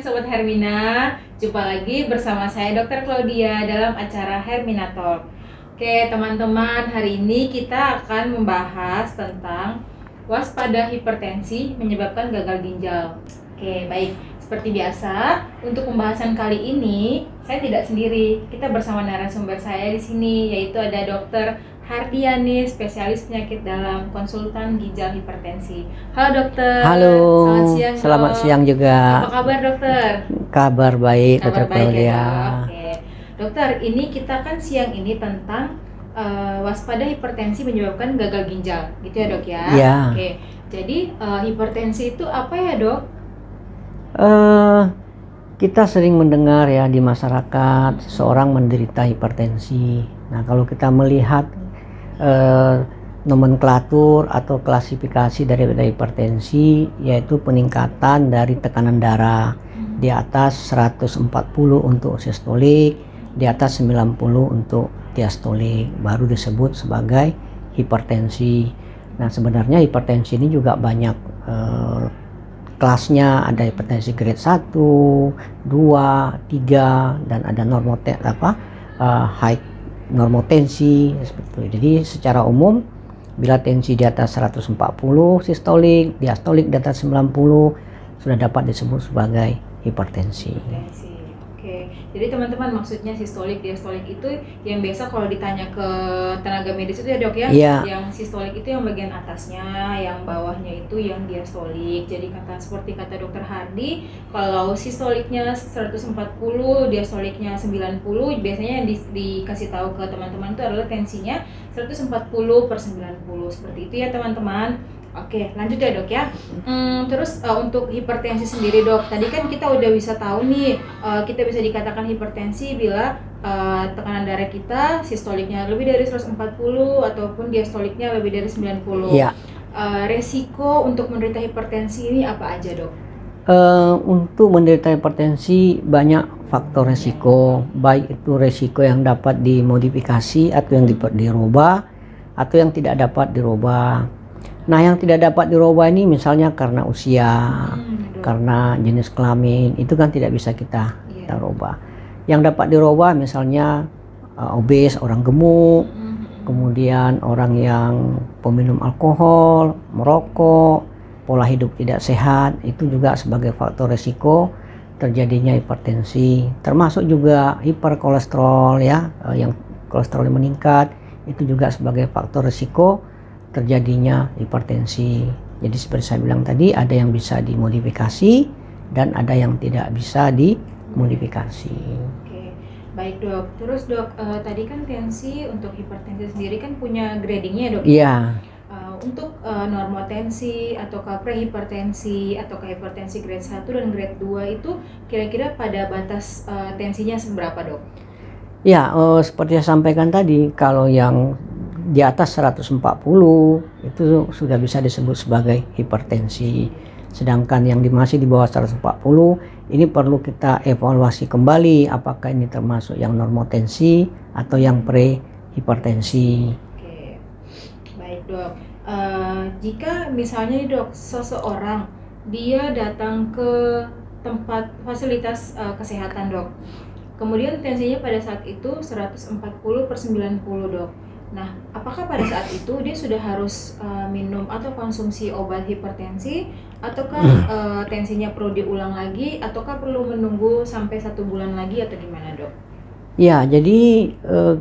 Sobat Hermina, jumpa lagi bersama saya Dr. Claudia dalam acara Hermina Talk. Oke teman-teman, hari ini kita akan membahas tentang waspada hipertensi menyebabkan gagal ginjal. Oke, baik. Seperti biasa, untuk pembahasan kali ini saya tidak sendiri. Kita bersama narasumber saya di sini, yaitu ada Dr. Hardiani, spesialis penyakit dalam, konsultan ginjal hipertensi. Halo dokter. Halo. Selamat siang. Selamat siang juga. Apa kabar dokter? Kabar baik, Kabar Dr. baik Claudia. ya, Oke. Dokter, ini kita kan siang ini tentang waspada hipertensi menyebabkan gagal ginjal, gitu ya dok ya? Iya. Oke. Jadi hipertensi itu apa ya dok? Kita sering mendengar ya di masyarakat seseorang menderita hipertensi. Nah, kalau kita melihat nomenklatur atau klasifikasi dari hipertensi, yaitu peningkatan dari tekanan darah di atas 140 untuk sistolik, di atas 90 untuk diastolik, baru disebut sebagai hipertensi. Nah, sebenarnya hipertensi ini juga banyak kelasnya, ada hipertensi grade 1, 2, 3, dan ada high normotensi seperti itu. Jadi secara umum bila tensi di atas 140 sistolik, diastolik di atas 90 sudah dapat disebut sebagai hipertensi. Oke, jadi teman-teman, maksudnya sistolik, diastolik itu yang biasa kalau ditanya ke tenaga medis itu ya dok ya? Iya. Yang sistolik itu yang bagian atasnya, yang bawahnya itu yang diastolik. Jadi seperti kata dokter Hardi, kalau sistoliknya 140, diastoliknya 90, biasanya yang dikasih tahu ke teman-teman itu adalah tensinya 140/90. Seperti itu ya teman-teman. Oke, lanjut ya dok ya. Terus untuk hipertensi sendiri dok, tadi kan kita udah bisa tahu nih, kita bisa dikatakan hipertensi bila tekanan darah kita sistoliknya lebih dari 140 ataupun diastoliknya lebih dari 90. Iya. Resiko untuk menderita hipertensi ini apa aja dok? Untuk menderita hipertensi banyak faktor resiko, baik itu resiko yang dapat dimodifikasi atau yang dirubah atau yang tidak dapat dirubah. Nah, yang tidak dapat dirubah ini misalnya karena usia, karena jenis kelamin, itu kan tidak bisa kita rubah. Yang dapat dirubah misalnya obes, orang gemuk, kemudian orang yang peminum alkohol, merokok, pola hidup tidak sehat, itu juga sebagai faktor resiko terjadinya hipertensi. Termasuk juga hiperkolesterol ya, yang kolesterol meningkat, itu juga sebagai faktor resiko terjadinya hipertensi. Jadi seperti saya bilang tadi, ada yang bisa dimodifikasi dan ada yang tidak bisa dimodifikasi. Oke, baik dok. Terus dok, tadi kan tensi untuk hipertensi sendiri kan punya gradingnya dok? Iya. Untuk normotensi ataukah prehipertensi ataukah hipertensi grade 1 dan grade 2 itu kira-kira pada batas tensinya seberapa dok? Ya, seperti saya sampaikan tadi, kalau yang di atas 140 itu sudah bisa disebut sebagai hipertensi. Sedangkan yang masih di bawah 140 ini perlu kita evaluasi kembali apakah ini termasuk yang normotensi atau yang prehipertensi. Oke, baik dok. Jika misalnya nih dok, seseorang dia datang ke tempat fasilitas kesehatan dok, kemudian tensinya pada saat itu 140/90 dok. Nah, apakah pada saat itu dia sudah harus minum atau konsumsi obat hipertensi, ataukah tensinya perlu diulang lagi, ataukah perlu menunggu sampai 1 bulan lagi, atau gimana dok? Ya, jadi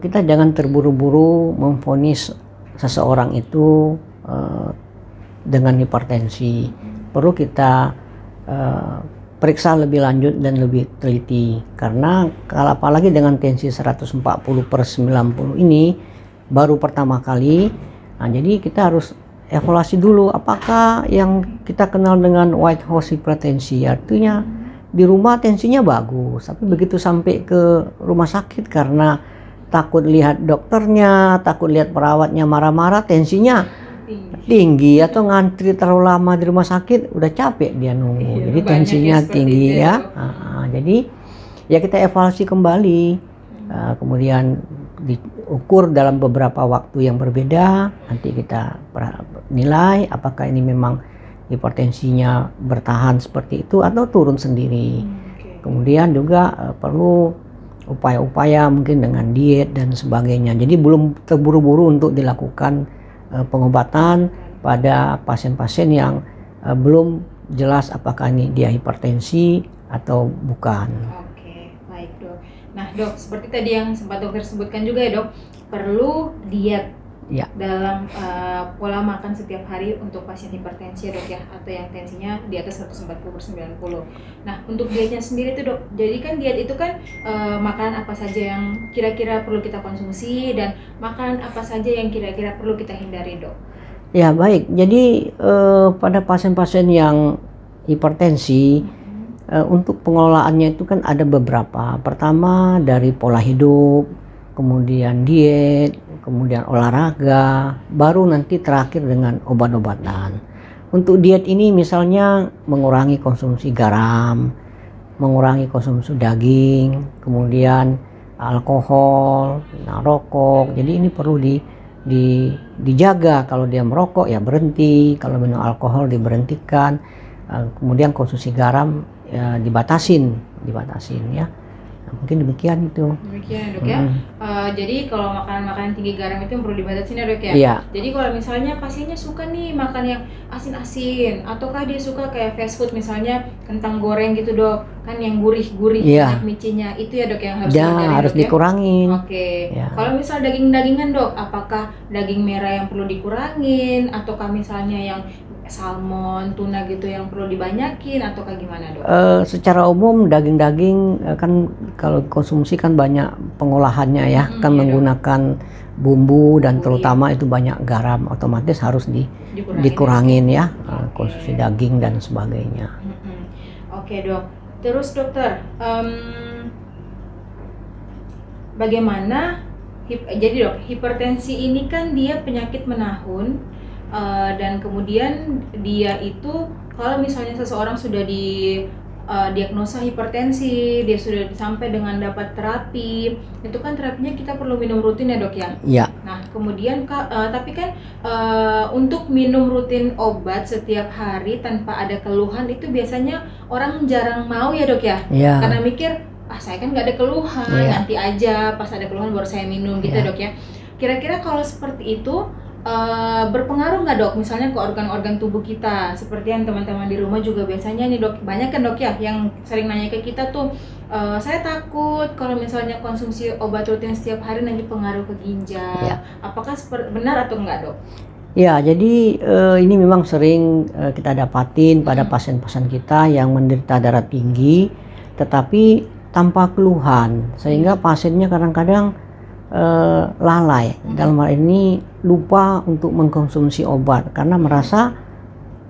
kita jangan terburu-buru memvonis seseorang itu dengan hipertensi. Perlu kita periksa lebih lanjut dan lebih teliti, karena kalau apalagi dengan tensi 140/90 ini baru pertama kali. Nah, jadi kita harus evaluasi dulu apakah yang kita kenal dengan white house hipertensi, artinya di rumah tensinya bagus, tapi begitu sampai ke rumah sakit karena takut lihat dokternya, takut lihat perawatnya marah-marah, tensinya tinggi, atau ngantri terlalu lama di rumah sakit, udah capek dia nunggu, jadi tensinya tinggi ya. Jadi ya kita evaluasi kembali, kemudian diukur dalam beberapa waktu yang berbeda, nanti kita nilai apakah ini memang hipertensinya bertahan seperti itu atau turun sendiri. Kemudian juga perlu upaya-upaya mungkin dengan diet dan sebagainya. Jadi belum terburu-buru untuk dilakukan pengobatan pada pasien-pasien yang belum jelas apakah ini dia hipertensi atau bukan. Oke, baik dok. Nah dok, seperti tadi yang sempat dokter sebutkan juga ya dok, perlu diet Ya. dalam pola makan setiap hari untuk pasien hipertensi ya dok ya, atau yang tensinya di atas 140/90. Nah untuk dietnya sendiri tuh dok, jadi kan diet itu kan makanan apa saja yang kira-kira perlu kita konsumsi dan makanan apa saja yang kira-kira perlu kita hindari dok? Ya baik, jadi pada pasien-pasien yang hipertensi untuk pengelolaannya itu kan ada beberapa. Pertama dari pola hidup, kemudian diet, kemudian olahraga, baru nanti terakhir dengan obat-obatan. Untuk diet ini misalnya mengurangi konsumsi garam, mengurangi konsumsi daging, kemudian alkohol, rokok. Jadi ini perlu dijaga. Kalau dia merokok ya berhenti, kalau minum alkohol diberhentikan, kemudian konsumsi garam ya dibatasin ya. Nah, mungkin demikian itu. Demikian dok ya. Jadi kalau makanan-makanan tinggi garam itu yang perlu dibatasin ya dok ya. Iya. Jadi kalau misalnya pasiennya suka nih makan yang asin-asin, ataukah dia suka kayak fast food misalnya kentang goreng gitu dok, kan yang gurih-gurih banyak micinnya, itu ya dok yang harus dihindari harus dok, dikurangin. Oke. Ya. Kalau misal daging-dagingan dok, apakah daging merah yang perlu dikurangin, ataukah misalnya yang salmon, tuna gitu yang perlu dibanyakin, ataukah gimana dok? Secara umum daging-daging kan kalau konsumsi kan banyak pengolahannya ya, kan menggunakan bumbu dan terutama itu banyak garam, otomatis harus dikurangin ya, konsumsi daging dan sebagainya. Oke dok, terus dokter, bagaimana jadi dok, hipertensi ini kan dia penyakit menahun. Dan kemudian dia itu kalau misalnya seseorang sudah diagnosa hipertensi, dia sudah sampai dengan dapat terapi, itu kan terapinya kita perlu minum rutin ya dok ya? Iya. Nah kemudian tapi kan untuk minum rutin obat setiap hari tanpa ada keluhan itu biasanya orang jarang mau ya dok ya? Iya. Karena mikir, saya kan nggak ada keluhan, nanti aja pas ada keluhan baru saya minum gitu dok ya. Kira-kira kalau seperti itu berpengaruh nggak dok misalnya ke organ-organ tubuh kita, seperti yang teman-teman di rumah juga biasanya nih dok, banyak kan dok ya yang sering nanya ke kita tuh, saya takut kalau misalnya konsumsi obat rutin setiap hari nanti pengaruh ke ginjal, apakah benar atau enggak dok? Ya, jadi ini memang sering kita dapatin pada pasien-pasien kita yang menderita darah tinggi tetapi tanpa keluhan, sehingga pasiennya kadang-kadang lalai, dalam hal ini lupa untuk mengkonsumsi obat karena merasa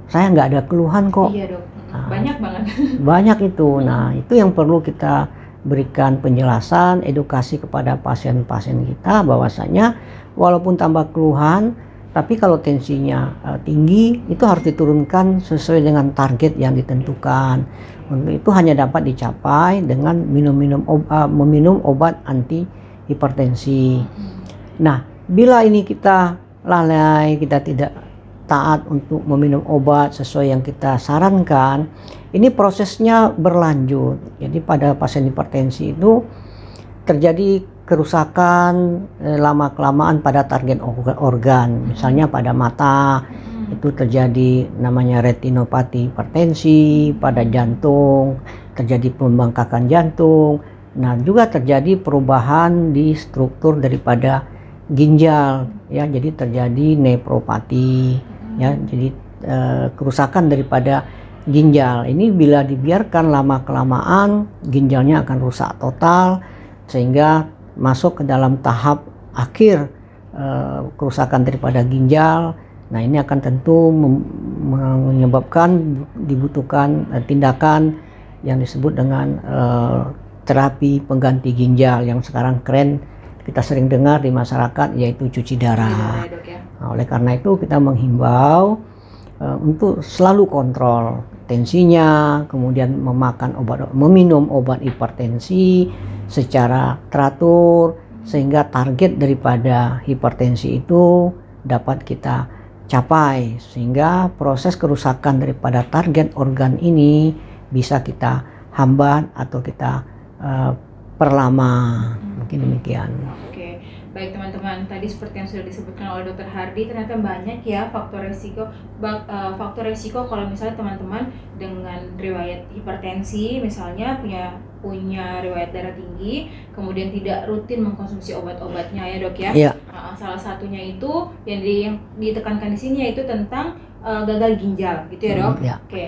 saya nggak ada keluhan kok. Iya dok, banyak banget. Banyak itu. Nah itu yang perlu kita berikan penjelasan, edukasi kepada pasien-pasien kita bahwasanya walaupun tambah keluhan, tapi kalau tensinya tinggi itu harus diturunkan sesuai dengan target yang ditentukan. Untuk itu hanya dapat dicapai dengan meminum obat anti hipertensi. Nah, bila ini kita lalai, kita tidak taat untuk meminum obat sesuai yang kita sarankan, ini prosesnya berlanjut. Jadi pada pasien hipertensi itu terjadi kerusakan lama-kelamaan pada target organ. Misalnya pada mata itu terjadi namanya retinopati hipertensi, pada jantung terjadi pembengkakan jantung. Nah, juga terjadi perubahan di struktur daripada ginjal ya, jadi terjadi nefropati ya, jadi kerusakan daripada ginjal. Ini bila dibiarkan lama-kelamaan ginjalnya akan rusak total sehingga masuk ke dalam tahap akhir kerusakan daripada ginjal. Nah, ini akan tentu menyebabkan dibutuhkan tindakan yang disebut dengan terapi pengganti ginjal yang sekarang keren kita sering dengar di masyarakat, yaitu cuci darah. Nah, oleh karena itu kita menghimbau untuk selalu kontrol tensinya, kemudian meminum obat hipertensi secara teratur sehingga target daripada hipertensi itu dapat kita capai, sehingga proses kerusakan daripada target organ ini bisa kita hambat atau kita perlama. Mungkin demikian. Oke, baik teman-teman. Tadi seperti yang sudah disebutkan oleh Dokter Hardy, ternyata banyak ya faktor resiko kalau misalnya teman-teman dengan riwayat hipertensi, misalnya punya riwayat darah tinggi, kemudian tidak rutin mengkonsumsi obat-obatnya ya dok ya. Iya. Salah satunya itu yang ditekankan di sini yaitu tentang gagal ginjal, gitu ya dok. Iya. Oke.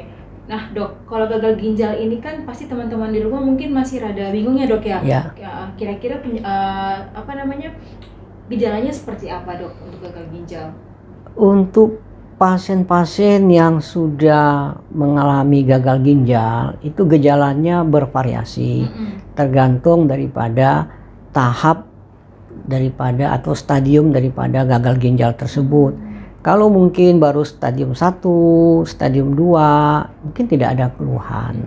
Nah dok, kalau gagal ginjal ini kan pasti teman-teman di rumah mungkin masih rada bingung ya dok ya. Ya. Kira-kira gejalanya seperti apa dok untuk gagal ginjal? Untuk pasien-pasien yang sudah mengalami gagal ginjal itu gejalanya bervariasi, tergantung daripada tahap daripada atau stadium daripada gagal ginjal tersebut. Kalau mungkin baru stadium 1, stadium 2, mungkin tidak ada keluhan.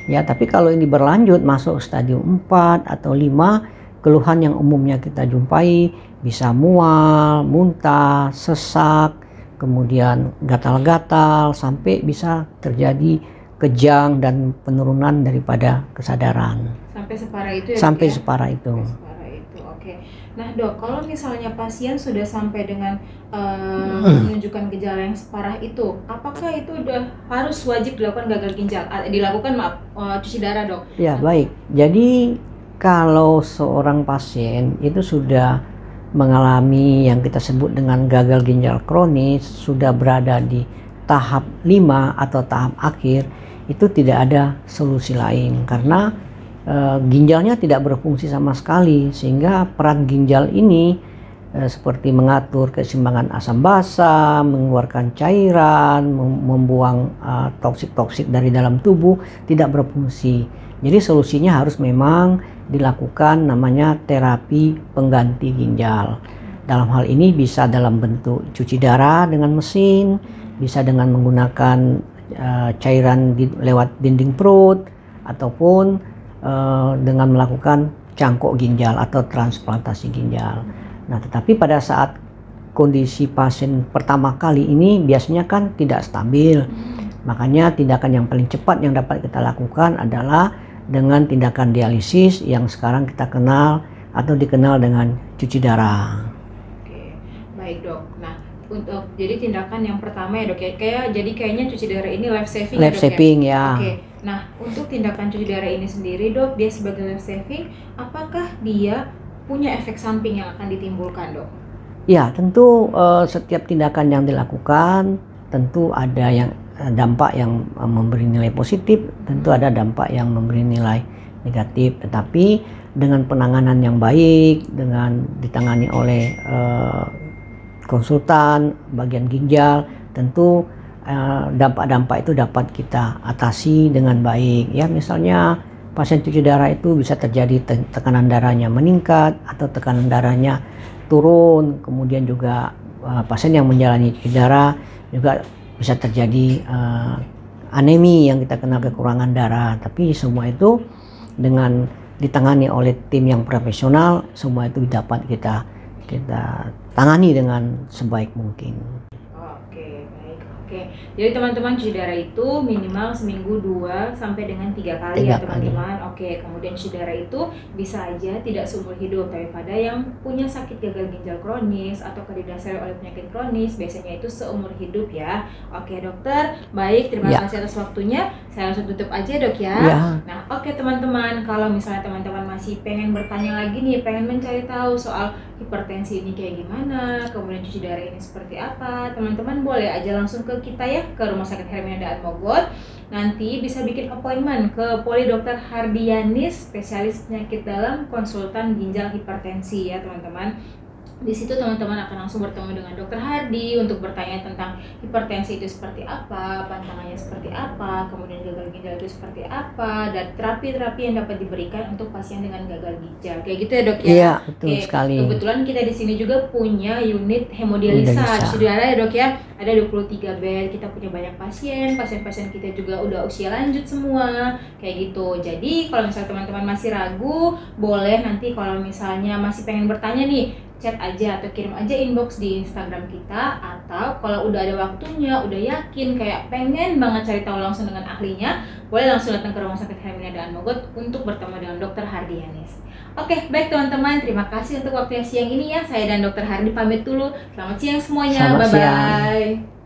Ya, tapi kalau ini berlanjut masuk stadium 4 atau 5, keluhan yang umumnya kita jumpai bisa mual, muntah, sesak, kemudian gatal-gatal, sampai bisa terjadi kejang dan penurunan daripada kesadaran. Sampai separah itu ya? Sampai separah itu. Oke. Nah dok, kalau misalnya pasien sudah sampai dengan menunjukkan gejala yang separah itu, apakah itu udah harus wajib dilakukan gagal ginjal? Cuci darah dok? Ya baik. Jadi kalau seorang pasien itu sudah mengalami yang kita sebut dengan gagal ginjal kronis, sudah berada di tahap 5 atau tahap akhir, itu tidak ada solusi lain karena ginjalnya tidak berfungsi sama sekali, sehingga peran ginjal ini seperti mengatur keseimbangan asam basa, mengeluarkan cairan, membuang toksik-toksik dari dalam tubuh tidak berfungsi. Jadi solusinya harus memang dilakukan namanya terapi pengganti ginjal. Dalam hal ini bisa dalam bentuk cuci darah dengan mesin, bisa dengan menggunakan cairan lewat dinding perut, ataupun dengan melakukan cangkok ginjal atau transplantasi ginjal. Nah, tetapi pada saat kondisi pasien pertama kali ini biasanya kan tidak stabil. Makanya tindakan yang paling cepat yang dapat kita lakukan adalah dengan tindakan dialisis yang sekarang kita kenal atau dikenal dengan cuci darah. Oke, baik dok. Nah, jadi tindakan yang pertama ya dok ya, kayaknya cuci darah ini life saving ya dok ya? Life saving ya. Oke, nah untuk tindakan cuci darah ini sendiri dok, dia sebagai life saving, apakah dia punya efek samping yang akan ditimbulkan dok? Ya tentu setiap tindakan yang dilakukan tentu ada yang dampak yang memberi nilai positif, tentu ada dampak yang memberi nilai negatif. Tetapi dengan penanganan yang baik, dengan ditangani oleh konsultan bagian ginjal, tentu dampak-dampak itu dapat kita atasi dengan baik. Ya, misalnya pasien cuci darah itu bisa terjadi tekanan darahnya meningkat atau tekanan darahnya turun. Kemudian juga pasien yang menjalani cuci darah juga bisa terjadi anemi yang kita kenal kekurangan darah. Tapi semua itu dengan ditangani oleh tim yang profesional, semua itu dapat kita tangani dengan sebaik mungkin. Oke, baik. Oke. Jadi teman-teman, cuci darah itu minimal seminggu 2 sampai dengan 3 kali ya teman-teman. Oke, kemudian cuci darah itu bisa aja tidak seumur hidup, tapi pada yang punya sakit gagal ginjal kronis atau didasari oleh penyakit kronis biasanya itu seumur hidup ya. Oke dokter, baik, terima kasih atas waktunya. Saya langsung tutup aja dok ya. Nah oke teman-teman, kalau misalnya teman-teman masih pengen bertanya lagi nih, pengen mencari tahu soal hipertensi ini kayak gimana, kemudian cuci darah ini seperti apa, teman-teman boleh aja langsung ke kita ya, ke Rumah Sakit Hermina Atmogot. Nanti bisa bikin appointment ke Poli Dr. Hardianis, spesialis penyakit dalam, konsultan ginjal hipertensi ya teman-teman. Di situ teman-teman akan langsung bertemu dengan Dr. Hardi untuk bertanya tentang hipertensi itu seperti apa, pantangannya seperti apa, kemudian gagal ginjal itu seperti apa, dan terapi-terapi yang dapat diberikan untuk pasien dengan gagal ginjal. Kayak gitu ya dok ya? Iya, betul sekali. Kebetulan kita di sini juga punya unit hemodialisa cuci darah ya dok ya. Ada 23 bed, kita punya banyak pasien-pasien kita juga udah usia lanjut semua, kayak gitu. Jadi kalau misalnya teman-teman masih ragu, boleh nanti kalau misalnya masih pengen bertanya nih, chat aja atau kirim aja inbox di Instagram kita, atau kalau udah ada waktunya, udah yakin kayak pengen banget cari tahu langsung dengan ahlinya, boleh langsung datang ke Rumah Sakit Hermina Daan Mogot untuk bertemu dengan Dr. Hardianis. Oke, baik teman-teman, terima kasih untuk waktunya siang ini ya. Saya dan Dr. Hardi pamit dulu. Selamat siang semuanya. Selamat siang. Bye-bye.